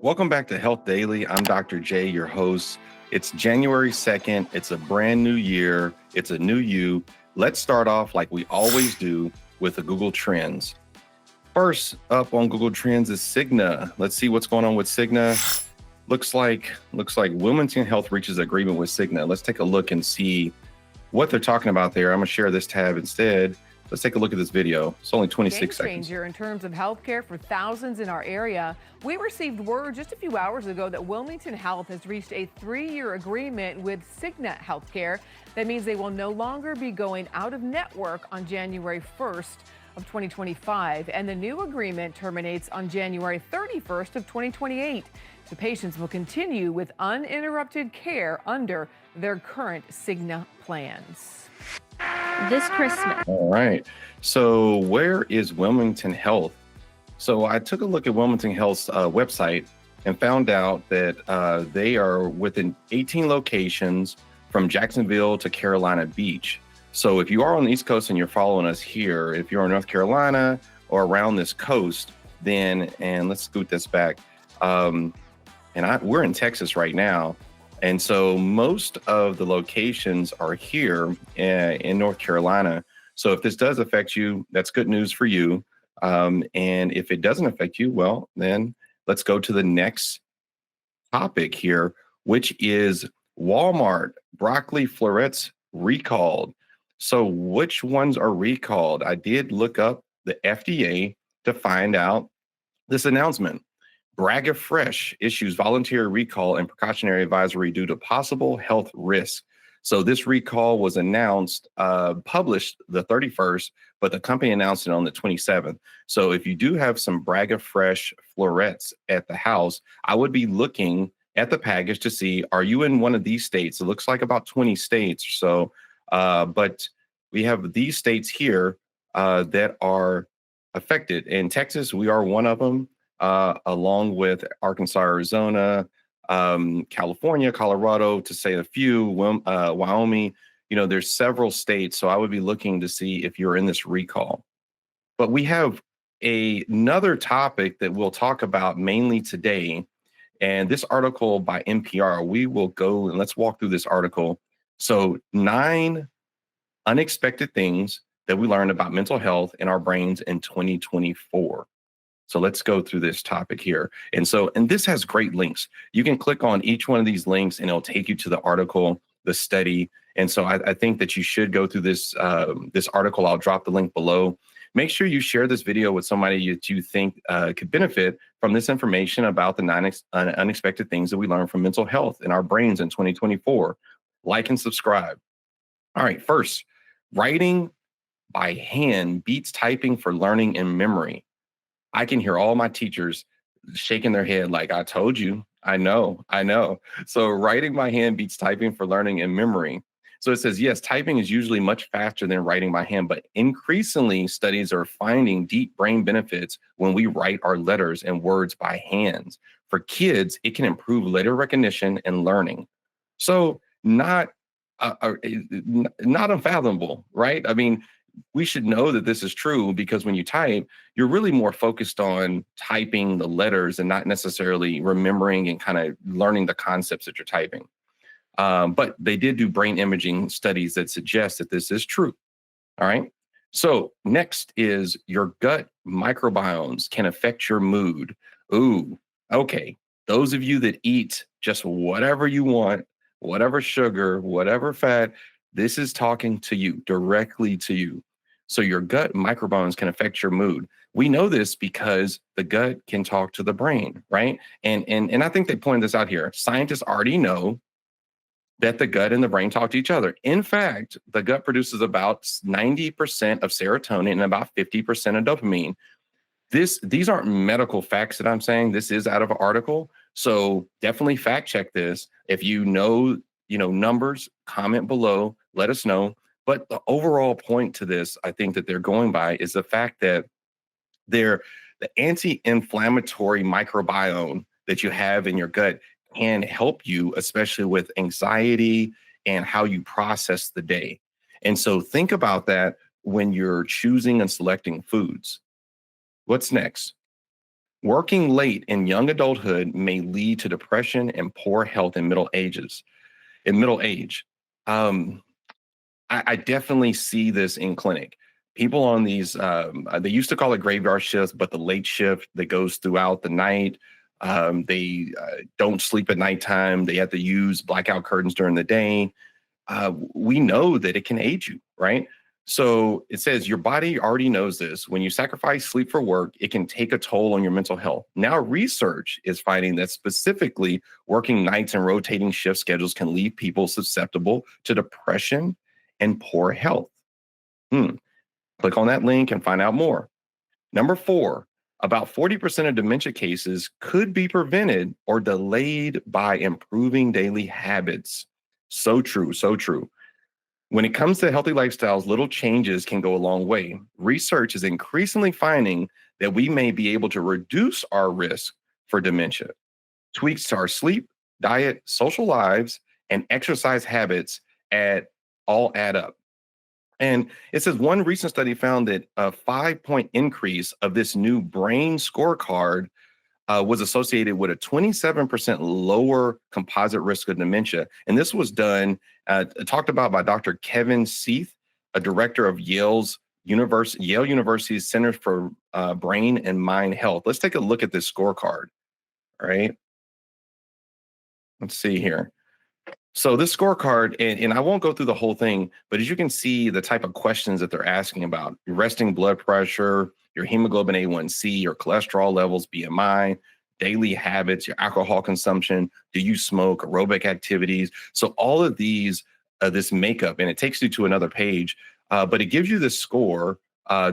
Welcome back to Health Daily. I'm Dr. J, your host. It's January 2nd. It's a brand new year. It's a new you. Let's start off like we always do with the Google Trends. First up on Google Trends is Signa. Let's see what's going on with Signa. Looks like Wilmington Health reaches agreement with Signa. Let's take a look and see what they're talking about there. I'm going to share this tab instead. Let's take a look at this video. It's only 26 seconds. Game changer in terms of healthcare for thousands in our area. We received word just a few hours ago that Wilmington Health has reached a 3-year agreement with Signa Healthcare. That means they will no longer be going out of network on January 1st of 2025, and the new agreement terminates on January 31st of 2028. The patients will continue with uninterrupted care under their current Signa plans. This Christmas. All right. So where is Wilmington Health? So I took a look at Wilmington Health's website and found out that they are within 18 locations from Jacksonville to Carolina Beach. So if you are on the East Coast and you're following us here, if you're in North Carolina or around this coast, then, and let's scoot this back. We're in Texas right now. And so most of the locations are here in North Carolina. So if this does affect you, that's good news for you. And if it doesn't affect you, well, then let's go to the next topic here, which is Walmart broccoli florets recalled. So which ones are recalled? I did look up the FDA to find out this announcement. Braga Fresh issues voluntary recall and precautionary advisory due to possible health risk. So this recall was announced, published the 31st, but the company announced it on the 27th. So if you do have some Braga Fresh florets at the house, I would be looking at the package to see, are you in one of these states? It looks like about 20 states or so, but we have these states here that are affected. In Texas, we are one of them. Along with Arkansas, Arizona, California, Colorado, to say a few, Wyoming, there's several states. So I would be looking to see if you're in this recall. But we have another topic that we'll talk about mainly today. And this article by NPR, we will go and let's walk through this article. So 9 unexpected things that we learned about mental health in our brains in 2024. So let's go through this topic here. And this has great links. You can click on each one of these links and it'll take you to the article, the study. And so I think that you should go through this article. I'll drop the link below. Make sure you share this video with somebody that you think could benefit from this information about the 9 unexpected things that we learned from mental health in our brains in 2024. Like and subscribe. All right, first, writing by hand beats typing for learning and memory. I can hear all my teachers shaking their head like, I told you, I know. So writing by hand beats typing for learning and memory. So it says, yes, typing is usually much faster than writing by hand, but increasingly studies are finding deep brain benefits when we write our letters and words by hands. For kids, it can improve letter recognition and learning. So not unfathomable, right? I mean, we should know that this is true because when you type, you're really more focused on typing the letters and not necessarily remembering and kind of learning the concepts that you're typing. But they did do brain imaging studies that suggest that this is true. All right. So next is your gut microbiomes can affect your mood. Ooh, okay. Those of you that eat just whatever you want, whatever sugar, whatever fat, this is talking to you, directly to you. So your gut microbiomes can affect your mood. We know this because the gut can talk to the brain, right? And I think they pointed this out here. Scientists already know that the gut and the brain talk to each other. In fact, the gut produces about 90% of serotonin and about 50% of dopamine. These aren't medical facts that I'm saying. This is out of an article. So definitely fact check this. If you know numbers, comment below, let us know. But the overall point to this, I think that they're going by is the fact that the anti-inflammatory microbiome that you have in your gut can help you, especially with anxiety and how you process the day. And so think about that when you're choosing and selecting foods. What's next? Working late in young adulthood may lead to depression and poor health in middle ages. In middle age, um, I definitely see this in clinic. People on these, they used to call it graveyard shifts, but the late shift that goes throughout the night. They don't sleep at nighttime. They have to use blackout curtains during the day. We know that it can age you, right? So it says your body already knows this. When you sacrifice sleep for work, it can take a toll on your mental health. Now, research is finding that specifically working nights and rotating shift schedules can leave people susceptible to depression and poor health. Hmm. Click on that link and find out more. Number four, about 40% of dementia cases could be prevented or delayed by improving daily habits. So true, so true. When it comes to healthy lifestyles, little changes can go a long way. Research is increasingly finding that we may be able to reduce our risk for dementia. Tweaks to our sleep, diet, social lives, and exercise habits all add up. And it says one recent study found that a 5 point increase of this new brain scorecard was associated with a 27% lower composite risk of dementia. And this was done, talked about by Dr. Kevin Seith, a director of Yale University's Center for Brain and Mind Health. Let's take a look at this scorecard. All right. Let's see here. So this scorecard, and I won't go through the whole thing, but as you can see, the type of questions that they're asking about: your resting blood pressure, your hemoglobin A1C, your cholesterol levels, BMI, daily habits, your alcohol consumption, do you smoke, aerobic activities. So all of these, this makeup, and it takes you to another page, but it gives you this score,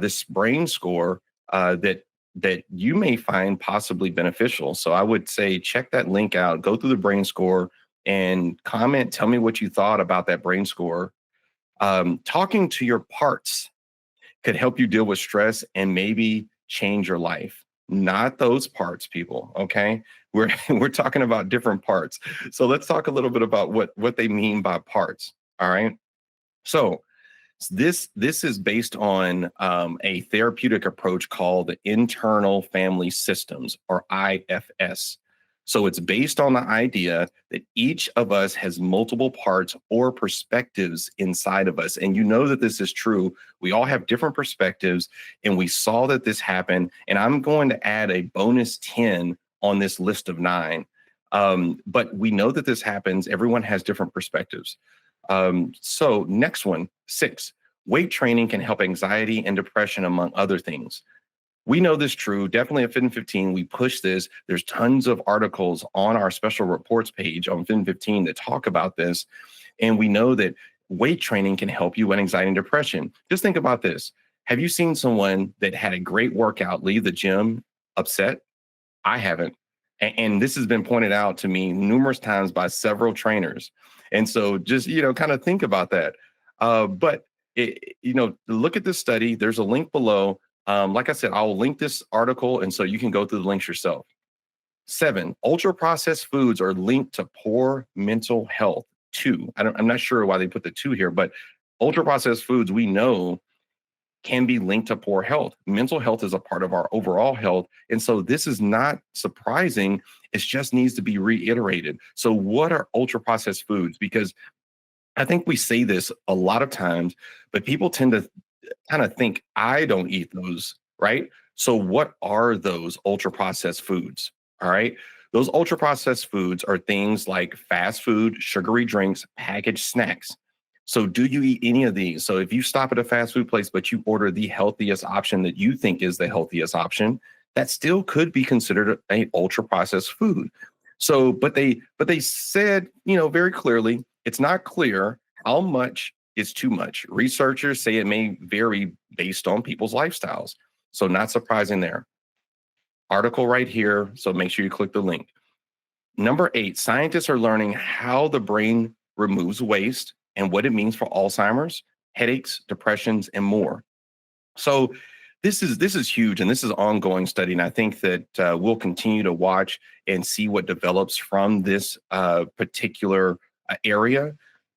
this brain score that you may find possibly beneficial. So I would say check that link out, go through the brain score and comment. Tell me what you thought about that brain score. Talking to your parts could help you deal with stress and maybe change your life. Not those parts, people. Okay, we're talking about different parts. So let's talk a little bit about what they mean by parts. All right. So this is based on a therapeutic approach called the internal family systems, or IFS. So it's based on the idea that each of us has multiple parts or perspectives inside of us. And you know that this is true. We all have different perspectives, and we saw that this happened. And I'm going to add a bonus 10 on this list of 9. But we know that this happens. Everyone has different perspectives. So next one, 6, weight training can help anxiety and depression, among other things. We know this true. Definitely at Fit in 15, we push this. There's tons of articles on our special reports page on Fit in 15 that talk about this. And we know that weight training can help you with anxiety and depression. Just think about this. Have you seen someone that had a great workout leave the gym upset? I haven't. And this has been pointed out to me numerous times by several trainers. And so just, kind of think about that. But, look at this study. There's a link below. Like I said, I'll link this article, and so you can go through the links yourself. 7, ultra-processed foods are linked to poor mental health. 2, I'm not sure why they put the 2 here, but ultra-processed foods, we know, can be linked to poor health. Mental health is a part of our overall health. And so this is not surprising. It just needs to be reiterated. So what are ultra-processed foods? Because I think we say this a lot of times, but people tend to kind of think I don't eat those, right? So what are those ultra processed foods? All right. Those ultra processed foods are things like fast food, sugary drinks, packaged snacks. So do you eat any of these? So if you stop at a fast food place, but you order the healthiest option that you think is the healthiest option, that still could be considered an ultra processed food. So, but they said, very clearly, it's not clear how much is too much. Researchers say it may vary based on people's lifestyles. So not surprising there. Article right here. So make sure you click the link. Number 8, scientists are learning how the brain removes waste and what it means for Alzheimer's, headaches, depressions, and more. So this is huge, and this is ongoing study. And I think that we'll continue to watch and see what develops from this particular area.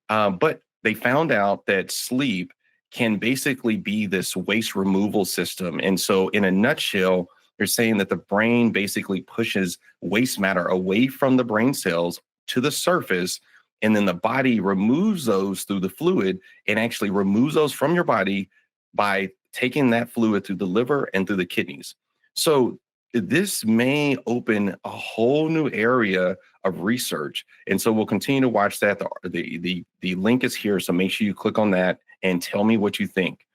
But they found out that sleep can basically be this waste removal system. And so in a nutshell, They're saying that the brain basically pushes waste matter away from the brain cells to the surface, and then the body removes those through the fluid and actually removes those from your body by taking that fluid through the liver and through the kidneys. So this may open a whole new area of research. And so we'll continue to watch that. The link is here. So make sure you click on that and tell me what you think.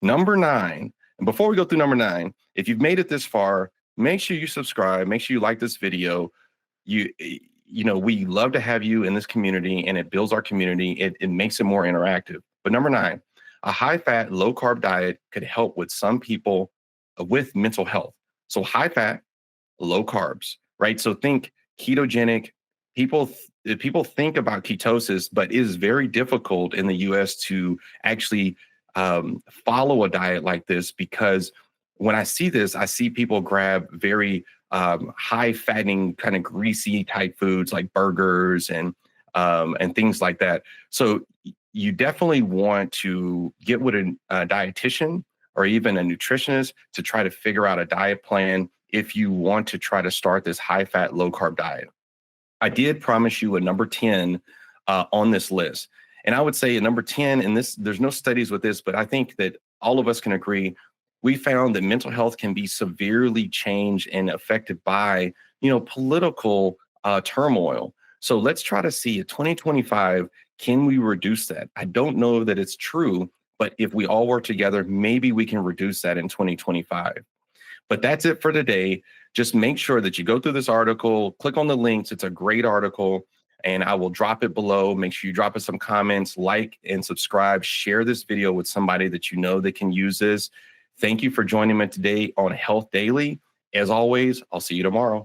Number 9, and before we go through number 9, if you've made it this far, make sure you subscribe, make sure you like this video. We love to have you in this community, and it builds our community. It makes it more interactive. But number 9, a high fat, low carb diet could help with some people with mental health. So high fat, low carbs, right? So think ketogenic. People think about ketosis, but it is very difficult in the US to actually follow a diet like this, because when I see this, I see people grab very high fattening, kind of greasy type foods like burgers and things like that. So you definitely want to get with a dietitian or even a nutritionist to try to figure out a diet plan if you want to try to start this high fat, low carb diet. I did promise you a number 10 on this list. And I would say at number 10, and there's no studies with this, but I think that all of us can agree, we found that mental health can be severely changed and affected by, political turmoil. So let's try to see in 2025, can we reduce that? I don't know that it's true, but if we all work together, maybe we can reduce that in 2025. But that's it for today. Just make sure that you go through this article, click on the links. It's a great article, and I will drop it below. Make sure you drop us some comments, like and subscribe, share this video with somebody that you know that can use this. Thank you for joining me today on Health Daily. As always, I'll see you tomorrow.